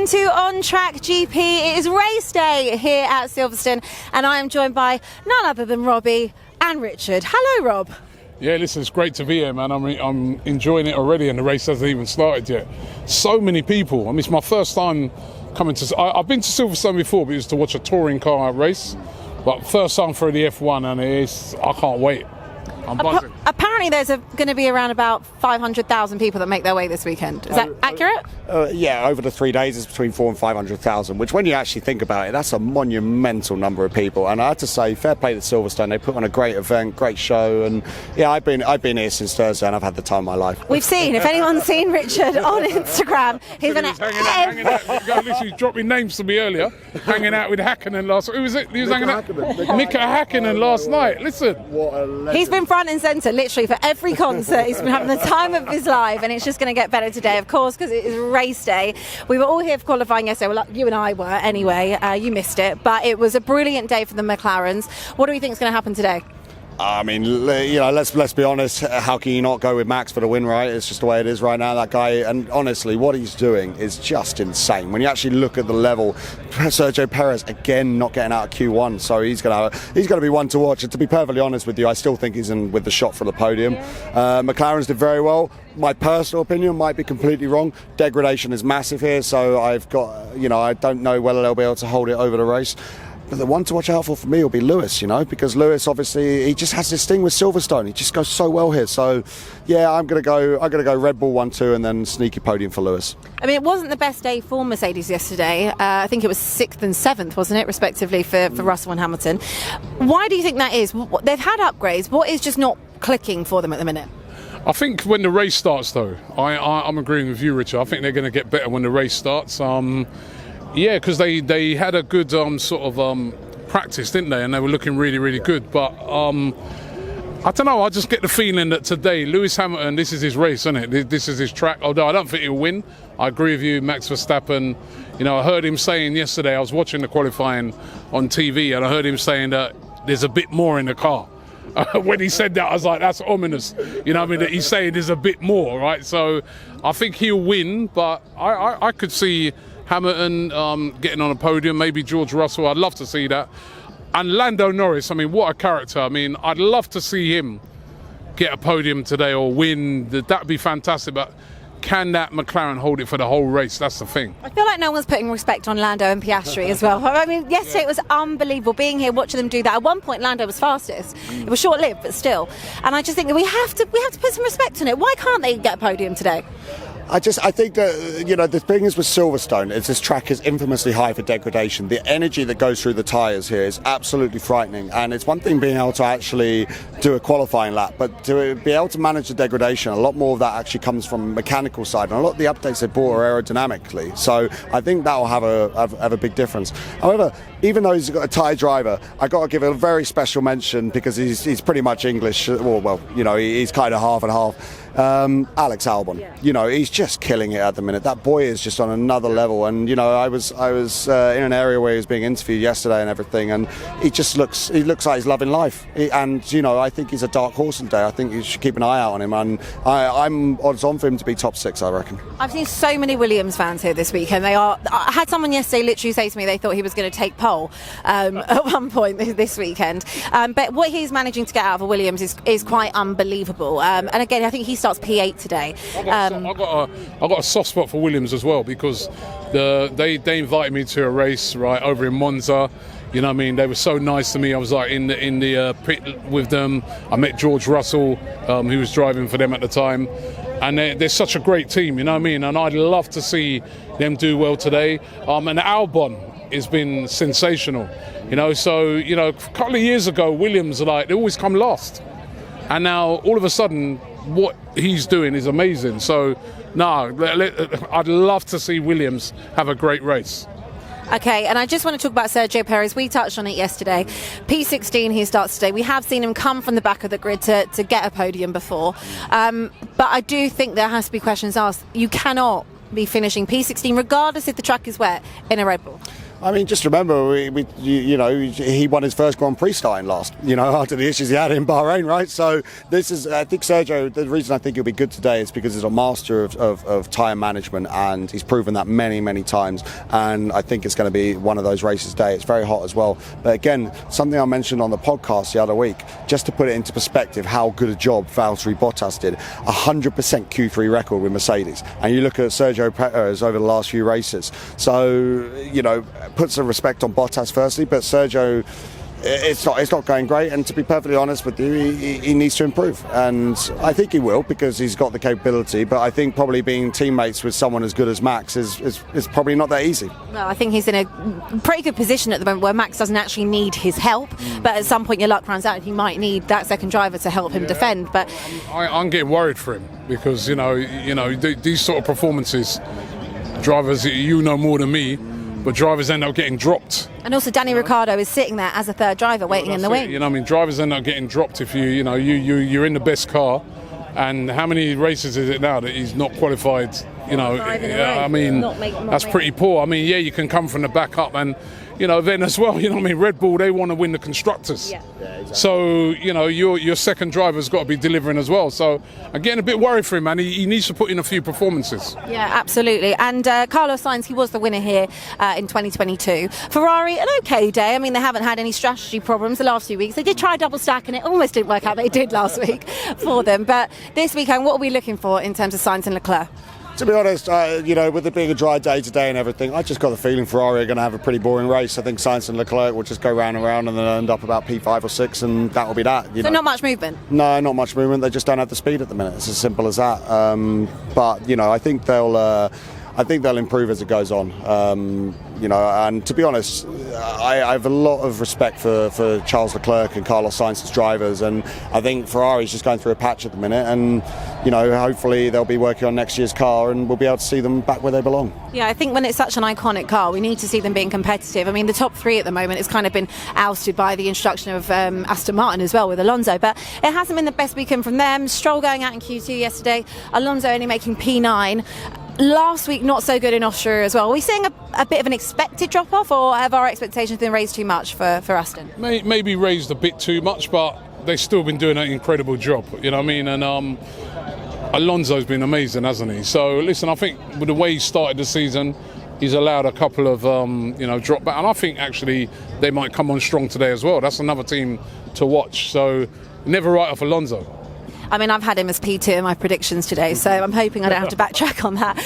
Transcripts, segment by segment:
Welcome to On Track GP. It is race day here at Silverstone, and I am joined by none other than Robbie and Richard. Hello, Rob. Yeah, listen, it's great to be here, man. I'm enjoying it already, and the race hasn't even started yet. So many people. I mean, it's my first time coming to... I've been to Silverstone before, but it was to watch a touring car race. But first time for the F1, and I can't wait. I'm buzzing. Apparently there's going to be around about 500,000 people that make their way this weekend. Is that accurate? Yeah, over the 3 days it's between 400,000 and 500,000, which when you actually think about it, that's a monumental number of people. And I have to say, fair play to Silverstone. They put on a great event, great show, and yeah, I've been here since Thursday and I've had the time of my life. We've seen, if anyone's seen Richard on Instagram, he's been hanging out. Literally dropping names to me earlier, hanging out with Hakkinen last... Who was it? He was hanging out... Mika Hakkinen last night. Listen. What a legend. He's been front and centre, literally, for every concert. He's been having the time of his life, and it's just going to get better today, of course, because it is race day. We were all here for qualifying yesterday. Well, you and I were, anyway. You missed it, but it was a brilliant day for the McLarens. What do we think is going to happen today? I mean, you know, let's be honest. How can you not go with Max for the win, right? It's just the way it is right now, that guy. And honestly, what he's doing is just insane. When you actually look at the level, Sergio Perez again not getting out of Q1, so he's going to be one to watch. And to be perfectly honest with you, I still think he's in with the shot for the podium. McLaren's did very well. My personal opinion might be completely wrong. Degradation is massive here, so I've got, you know, I don't know whether they'll be able to hold it over the race. But the one to watch out for me will be Lewis, you know, because Lewis obviously he just has this thing with Silverstone. He just goes so well here. So yeah, I'm gonna go Red Bull 1-2 and then sneaky podium for Lewis. I mean, it wasn't the best day for Mercedes yesterday. I think it was 6th and 7th, wasn't it, respectively, for Russell and Hamilton. Why do you think that is? They've had upgrades. What is just not clicking for them at the minute? I think when the race starts, though, I'm agreeing with you, Richard. I think they're going to get better when the race starts. Yeah, because they had a good practice, didn't they? And they were looking really, really good. But I don't know, I just get the feeling that today, Lewis Hamilton, this is his race, isn't it? This is his track. Although I don't think he'll win. I agree with you, Max Verstappen. You know, I heard him saying yesterday, I was watching the qualifying on TV, and I heard him saying that there's a bit more in the car. When he said that, I was like, that's ominous. You know what I mean? That he's saying there's a bit more, right? So I think he'll win, but I could see Hamilton getting on a podium, maybe George Russell. I'd love to see that. And Lando Norris, I mean, what a character. I mean, I'd love to see him get a podium today or win. That'd be fantastic. But can that McLaren hold it for the whole race? That's the thing. I feel like no one's putting respect on Lando and Piastri as well. I mean, yesterday it was unbelievable being here, watching them do that. At one point, Lando was fastest. It was short-lived, but still. And I just think that we have to put some respect on it. Why can't they get a podium today? I think that, you know, the thing is with Silverstone is this track is infamously high for degradation. The energy that goes through the tyres here is absolutely frightening, and it's one thing being able to actually do a qualifying lap, but to be able to manage the degradation, a lot more of that actually comes from mechanical side, and a lot of the updates they brought are aerodynamically, so I think that will have a big difference. However, even though he's got a Thai driver, I got to give a very special mention because he's pretty much English, well, you know, he's kind of half and half. Alex Albon, you know, he's just killing it at the minute. That boy is just on another level. And you know, I was in an area where he was being interviewed yesterday and everything, and he looks like he's loving life. And you know, I think he's a dark horse today. I think you should keep an eye out on him, and I'm odds on for him to be top 6, I reckon. I've seen so many Williams fans here this week, and I had someone yesterday literally say to me they thought he was going to take pole at one point this weekend. But what he's managing to get out of a Williams is quite unbelievable. And again, I think he starts P8 today. I've got a soft spot for Williams as well, because they invited me to a race right over in Monza. You know what I mean? They were so nice to me. I was like in the pit with them. I met George Russell, who was driving for them at the time. And they're such a great team, you know what I mean? And I'd love to see them do well today. And Albon has been sensational, you know. So, you know, a couple of years ago, Williams, like, they always come last. And now, all of a sudden, what he's doing is amazing. So, no, I'd love to see Williams have a great race. Okay, and I just want to talk about Sergio Perez. We touched on it yesterday. P16 he starts today. We have seen him come from the back of the grid to get a podium before. But I do think there has to be questions asked. You cannot be finishing P16, regardless if the track is wet, in a Red Bull. I mean, just remember, he won his first Grand Prix starting last, after the issues he had in Bahrain, right? So this is, I think Sergio, the reason I think he'll be good today is because he's a master of tyre management, and he's proven that many, many times. And I think it's going to be one of those races today. It's very hot as well. But again, something I mentioned on the podcast the other week, just to put it into perspective, how good a job Valtteri Bottas did. 100% Q3 record with Mercedes. And you look at Sergio Perez over the last few races. So, put some respect on Bottas firstly, but Sergio, it's not going great, and to be perfectly honest with you, he needs to improve, and I think he will, because he's got the capability. But I think probably being teammates with someone as good as Max is probably not that easy. Well, I think he's in a pretty good position at the moment where Max doesn't actually need his help, but at some point your luck runs out and he might need that second driver to help him defend. But I'm getting worried for him, because these sort of performances, drivers, more than me, but drivers end up getting dropped. And also Danny Ricciardo is sitting there as a third driver waiting in the wing. Drivers end up getting dropped if you're in the best car. And how many races is it now that he's not qualified? That's pretty poor. You can come from the back up, and then as well, Red Bull, they want to win the constructors. Yeah. Exactly. So, your second driver's got to be delivering as well. So I'm getting a bit worried for him, man. He needs to put in a few performances. Yeah, absolutely. And Carlos Sainz, he was the winner here in 2022. Ferrari, an okay day. They haven't had any strategy problems the last few weeks. They did try double stack, and it almost didn't work out, but it did last week for them. But this weekend, what are we looking for in terms of Sainz and Leclerc? To be honest, with it being a dry day today and everything, I just got the feeling Ferrari are going to have a pretty boring race. I think Sainz and Leclerc will just go round and round and then end up about P5 or 6, and that will be that. So not much movement? No, not much movement. They just don't have the speed at the minute. It's as simple as that. But I think they'll improve as it goes on. And to be honest, I have a lot of respect for Charles Leclerc and Carlos Sainz's drivers, and I think Ferrari's just going through a patch at the minute, and hopefully they'll be working on next year's car and we'll be able to see them back where they belong. Yeah, I think when it's such an iconic car, we need to see them being competitive. The top three at the moment has kind of been ousted by the introduction of Aston Martin as well with Alonso, but it hasn't been the best weekend from them. Stroll going out in Q2 yesterday, Alonso only making P9. Last week, not so good in Austria as well. Are we seeing a bit of an expected drop-off, or have our expectations been raised too much for Aston? Maybe raised a bit too much, but they've still been doing an incredible job, And Alonso's been amazing, hasn't he? So, listen, I think with the way he started the season, he's allowed a couple of, drop back. And I think, actually, they might come on strong today as well. That's another team to watch. So, never write off Alonso. I've had him as P2 in my predictions today, so I'm hoping I don't have to backtrack on that.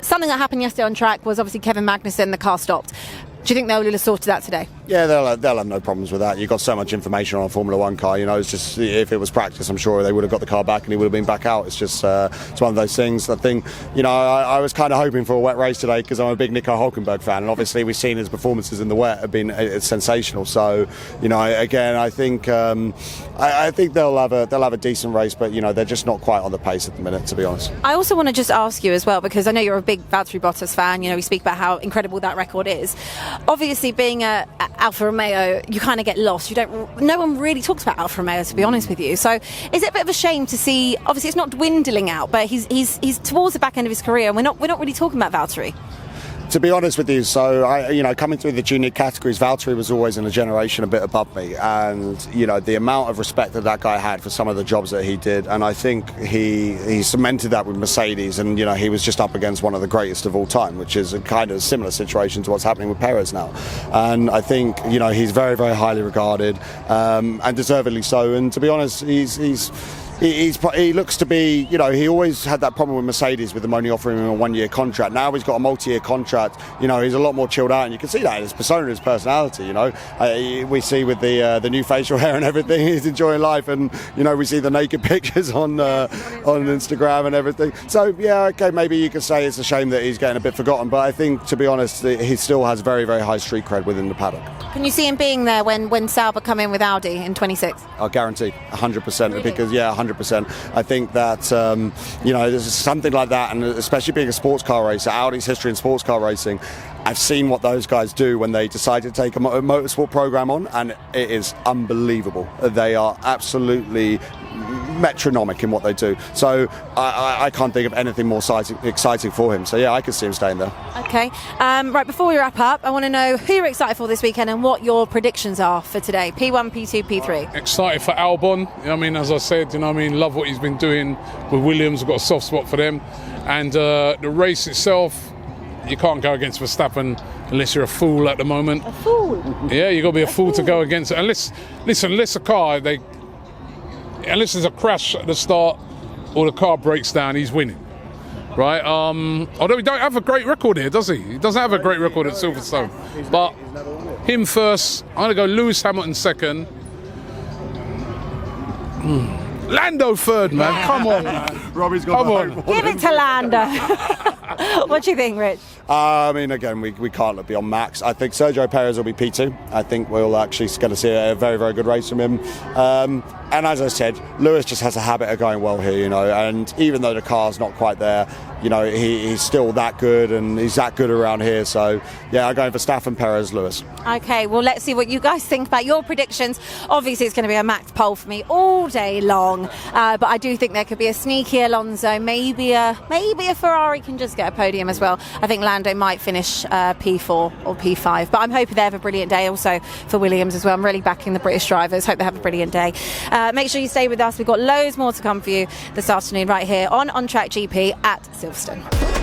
Something that happened yesterday on track was obviously Kevin Magnussen, the car stopped. Do you think they'll have sorted that today? Yeah, they'll have no problems with that. You've got so much information on a Formula One car. It's just, if it was practice, I'm sure they would have got the car back and he would have been back out. It's just, it's one of those things. I think, I was kind of hoping for a wet race today because I'm a big Nico Hülkenberg fan, and obviously we've seen his performances in the wet have been sensational. So, again, I think they'll have a decent race, but they're just not quite on the pace at the minute, to be honest. I also want to just ask you as well, because I know you're a big Valtteri Bottas fan. We speak about how incredible that record is. Obviously, being a Alfa Romeo, you kind of get lost. No one really talks about Alfa Romeo, to be honest with you. So, is it a bit of a shame to see? Obviously, it's not dwindling out, but he's towards the back end of his career, and we're not really talking about Valtteri. To be honest with you, so coming through the junior categories, Valtteri was always in a generation a bit above me, and the amount of respect that guy had for some of the jobs that he did, and I think he cemented that with Mercedes, and he was just up against one of the greatest of all time, which is a kind of similar situation to what's happening with Perez now, and I think he's very, very highly regarded, and deservedly so. And to be honest, he looks to be, he always had that problem with Mercedes with them only offering him a 1-year contract. Now he's got a multi-year contract. He's a lot more chilled out, and you can see that in his persona, his personality. We see with the new facial hair and everything, he's enjoying life, and we see the naked pictures on Instagram and everything. So yeah, okay, maybe you could say it's a shame that he's getting a bit forgotten, but I think, to be honest, he still has very, very high street cred within the paddock. Can you see him being there when Sauber come in with Audi in 26? I guarantee, 100%. Really? Because 100%. I think that there's something like that, and especially being a sports car racer, Audi's history in sports car racing, I've seen what those guys do when they decide to take a motorsport program on, and it is unbelievable. They are absolutely metronomic in what they do. So I can't think of anything more exciting for him. So yeah, I could see him staying there. Okay. Right, before we wrap up, I want to know who you're excited for this weekend and what your predictions are for today. P1, P2, P3. Excited for Albon. I mean, as I said, love what he's been doing with Williams. I've got a soft spot for them. And the race itself, you can't go against Verstappen unless you're a fool at the moment. A fool? Yeah, you've got to be a fool to go against it. Unless a car, unless there's a crash at the start or the car breaks down, he's winning. Right? Although he don't have a great record here, does he? He doesn't have a great record at Silverstone. But him first, I'm going to go Lewis Hamilton second. Lando third, man. Come on, man. Robbie's got Give it to Lando. What do you think, Rich? I mean, again, we can't look beyond Max. I think Sergio Perez will be P2. I think we'll actually going to see a very, very good race from him. And as I said, Lewis just has a habit of going well here, and even though the car's not quite there, he's still that good, and he's that good around here. So, yeah, I'm going for Verstappen, Perez, Lewis. Okay, well, let's see what you guys think about your predictions. Obviously, it's going to be a Max pole for me all day long, but I do think there could be a sneaky Alonso, maybe a Ferrari can just get a podium as well. I think Lando might finish P4 or P5, but I'm hoping they have a brilliant day also for Williams as well. I'm really backing the British drivers. Hope they have a brilliant day. Make sure you stay with us. We've got loads more to come for you this afternoon right here on Track GP at Silverstone.